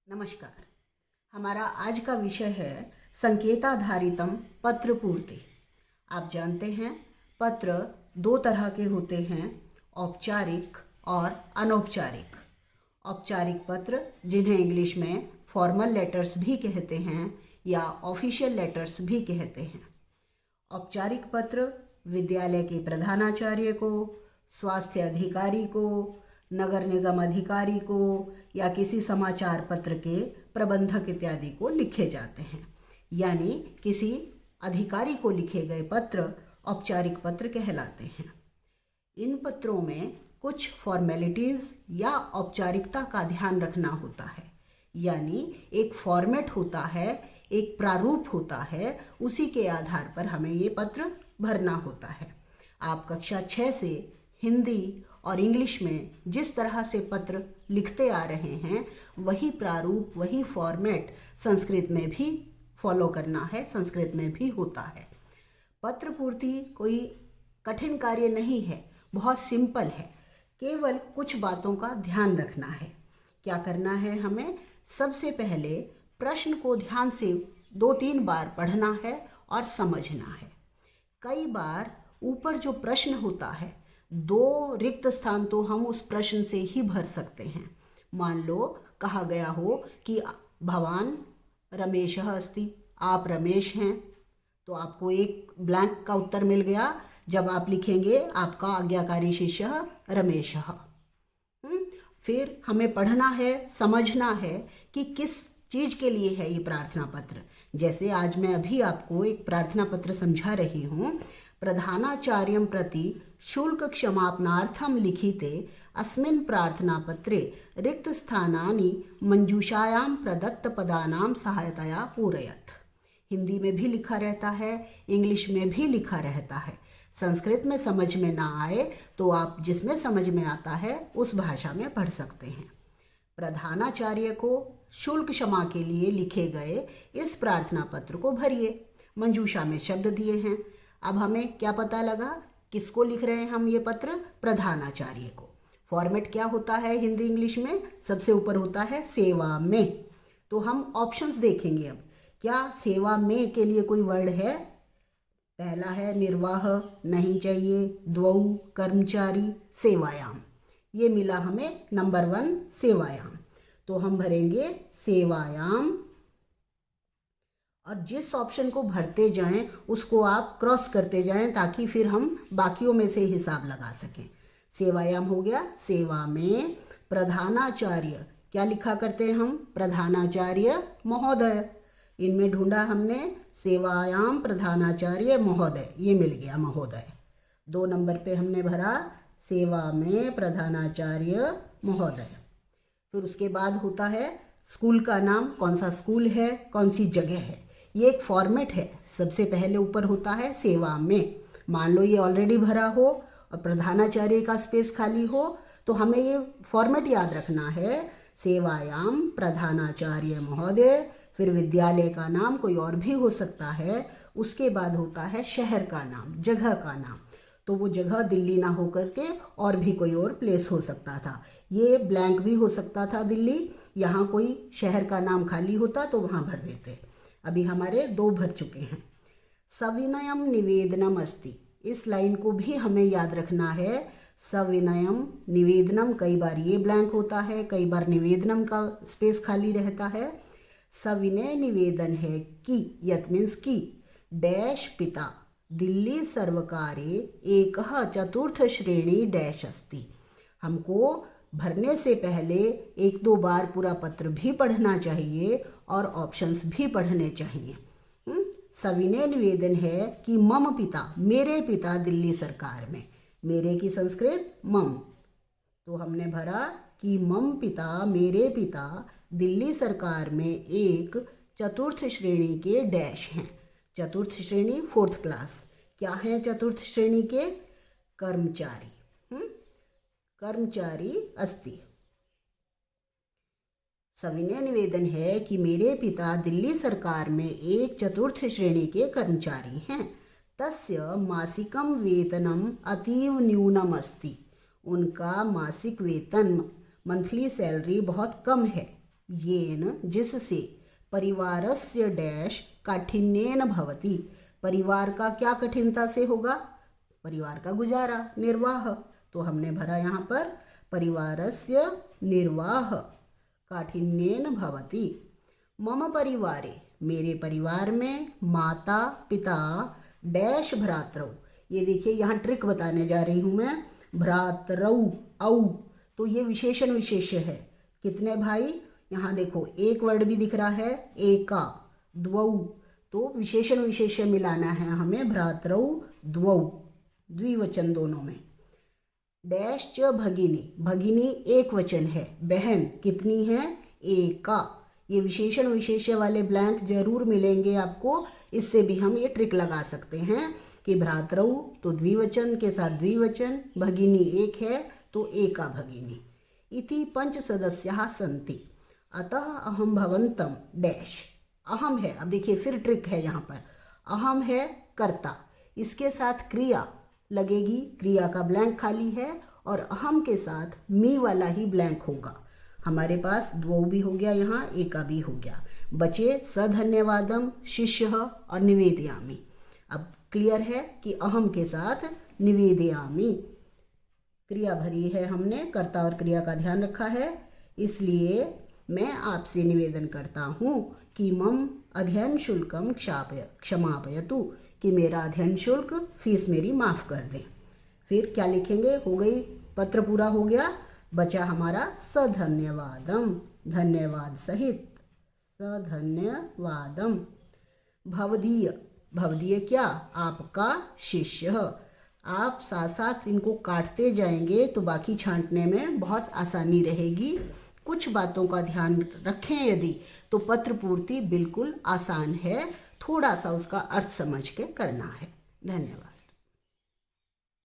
नमस्कार। हमारा आज का विषय है संकेताधारितम पत्र पूर्ति। आप जानते हैं पत्र दो तरह के होते हैं, औपचारिक और अनौपचारिक। औपचारिक पत्र जिन्हें इंग्लिश में फॉर्मल लेटर्स भी कहते हैं या ऑफिशियल लेटर्स भी कहते हैं। औपचारिक पत्र विद्यालय के प्रधानाचार्य को, स्वास्थ्य अधिकारी को, नगर निगम अधिकारी को या किसी समाचार पत्र के प्रबंधक इत्यादि को लिखे जाते हैं, यानी किसी अधिकारी को लिखे गए पत्र औपचारिक पत्र कहलाते हैं। इन पत्रों में कुछ फॉर्मेलिटीज़ या औपचारिकता का ध्यान रखना होता है, यानी एक फॉर्मेट होता है, एक प्रारूप होता है, उसी के आधार पर हमें ये पत्र भरना होता है। आप कक्षा 6 से हिंदी और इंग्लिश में जिस तरह से पत्र लिखते आ रहे हैं वही प्रारूप, वही फॉर्मेट संस्कृत में भी फॉलो करना है, संस्कृत में भी होता है। पत्र पूर्ति कोई कठिन कार्य नहीं है, बहुत सिंपल है। केवल कुछ बातों का ध्यान रखना है। क्या करना है हमें? सबसे पहले प्रश्न को ध्यान से 2-3 बार पढ़ना है और समझना है। कई बार ऊपर जो प्रश्न होता है, 2 रिक्त स्थान तो हम उस प्रश्न से ही भर सकते हैं। मान लो कहा गया हो कि भवान रमेशः अस्ति, आप रमेश हैं, तो आपको एक ब्लैंक का उत्तर मिल गया। जब आप लिखेंगे आपका आज्ञाकारी शिष्य रमेशः। फिर हमें पढ़ना है, समझना है कि किस चीज़ के लिए है ये प्रार्थना पत्र। जैसे आज मैं अभी आपको एक प्रार्थना पत्र समझा रही हूँ। प्रधानाचार्यं प्रति शुल्क क्षमापनार्थं लिखिते अस्मिन् प्रार्थनापत्रे रिक्तस्थानानि मंजूषायां प्रदत्तपदानां सहायतया पूरयत। हिंदी में भी लिखा रहता है, इंग्लिश में भी लिखा रहता है। संस्कृत में समझ में ना आए तो आप जिसमें समझ में आता है उस भाषा में पढ़ सकते हैं। प्रधानाचार्य को शुल्क क्षमा के लिए लिखे गए इस प्रार्थना पत्र को भरिए। मंजूषा में शब्द दिए हैं। अब हमें क्या पता लगा किसको लिख रहे हैं हम ये पत्र? प्रधानाचार्य को। फॉर्मेट क्या होता है हिंदी इंग्लिश में? सबसे ऊपर होता है सेवा में। तो हम ऑप्शंस देखेंगे अब। क्या सेवा में के लिए कोई वर्ड है? पहला है निर्वाह, नहीं चाहिए। द्वौ कर्मचारी, सेवायाम। ये मिला हमें नंबर 1 सेवायाम। तो हम भरेंगे सेवायाम और जिस ऑप्शन को भरते जाएं उसको आप क्रॉस करते जाएं ताकि फिर हम बाकियों में से हिसाब लगा सकें। सेवायाम हो गया। सेवा में प्रधानाचार्य क्या लिखा करते हैं हम? प्रधानाचार्य महोदय। इनमें ढूंढा हमने सेवायाम प्रधानाचार्य महोदय, ये मिल गया महोदय। 2 नंबर पे हमने भरा सेवा में प्रधानाचार्य महोदय। फिर उसके बाद होता है स्कूल का नाम, कौन सा स्कूल है, कौन सी जगह है। ये एक फॉर्मेट है। सबसे पहले ऊपर होता है सेवा में। मान लो ये ऑलरेडी भरा हो और प्रधानाचार्य का स्पेस खाली हो तो हमें ये फॉर्मेट याद रखना है। सेवायाम प्रधानाचार्य महोदय, फिर विद्यालय का नाम कोई और भी हो सकता है। उसके बाद होता है शहर का नाम, जगह का नाम। तो वो जगह दिल्ली ना हो करके और भी कोई और प्लेस हो सकता था। ये ब्लैंक भी हो सकता था दिल्ली। यहाँ कोई शहर का नाम खाली होता तो वहाँ भर देते। अभी हमारे 2 भर चुके हैं। सविनयम निवेदनम अस्ति, इस लाइन को भी हमें याद रखना है। सविनयम निवेदनम, कई बार ये ब्लैंक होता है, कई बार निवेदनम का स्पेस खाली रहता है। सविनय निवेदन है कि, यत मीन्स की डैश पिता दिल्ली सर्वकारे एकः चतुर्थ श्रेणी डैश अस्ति। हमको भरने से पहले 1-2 बार पूरा पत्र भी पढ़ना चाहिए और ऑप्शंस भी पढ़ने चाहिए। सविनय निवेदन है कि मम पिता, मेरे पिता दिल्ली सरकार में। मेरे की संस्कृत मम, तो हमने भरा कि मम पिता, मेरे पिता दिल्ली सरकार में एक चतुर्थ श्रेणी के डैश हैं। चतुर्थ श्रेणी 4th क्लास। क्या है चतुर्थ श्रेणी के? कर्मचारी। कर्मचारी अस्ति। सविनय निवेदन है कि मेरे पिता दिल्ली सरकार में एक चतुर्थ श्रेणी के कर्मचारी हैं। तस्य मासिकम वेतनम अतीव न्यूनम अस्ति। उनका मासिक वेतन, मंथली सैलरी बहुत कम है। येन जिससे परिवारस्य डैश काठिन्येन भवति, परिवार का क्या कठिनता से होगा, परिवार का गुजारा निर्वाह। तो हमने भरा यहाँ पर परिवारस्य निर्वाह काठिन्येन भवति। मम परिवारे मेरे परिवार में माता पिता डैश भ्रातरौ, ये देखिए यहाँ ट्रिक बताने जा रही हूँ मैं, भ्रातरौ औ, तो ये विशेषण विशेष्य है। कितने भाई, यहाँ देखो एक वर्ड भी दिख रहा है एका द्वौ, तो विशेषण विशेष्य मिलाना है हमें, भ्रातरौ द्वौ, द्विवचन दोनों में। डैश च भगिनी, भगिनी एक वचन है, बहन कितनी है, एका। ये विशेषण विशेष्य वाले ब्लैंक जरूर मिलेंगे आपको, इससे भी हम ये ट्रिक लगा सकते हैं कि भ्रातरौ तो द्विवचन के साथ द्विवचन, भगिनी एक है तो एका भगिनी। इति पंच सदस्याः सन्ति, अतः अहम भवन्तम डैश, अहम है, अब देखिए फिर ट्रिक है यहाँ पर, अहम है कर्ता, इसके साथ क्रिया लगेगी, क्रिया का ब्लैंक खाली है और अहम के साथ मी वाला ही ब्लैंक होगा। हमारे पास द्वौ भी हो गया, यहाँ एका भी हो गया, बचे सधन्यवादम शिष्यः और निवेदयामि। अब क्लियर है कि अहम के साथ निवेदयामि, क्रिया भरी है हमने, कर्ता और क्रिया का ध्यान रखा है, इसलिए मैं आपसे निवेदन करता हूँ कि मम अध्ययन शुल्कम क्षमापयतु, कि मेरा अध्ययन शुल्क फीस मेरी माफ़ कर दें। फिर क्या लिखेंगे, हो गई, पत्र पूरा हो गया, बचा हमारा सधन्यवादम, धन्यवाद सहित, सधन्यवादम। भवदीय, भवदीय क्या, आपका शिष्य। आप साथ साथ इनको काटते जाएंगे तो बाकी छांटने में बहुत आसानी रहेगी। कुछ बातों का ध्यान रखें यदि, तो पत्र पूर्ति बिल्कुल आसान है, थोड़ा सा उसका अर्थ समझ के करना है। धन्यवाद।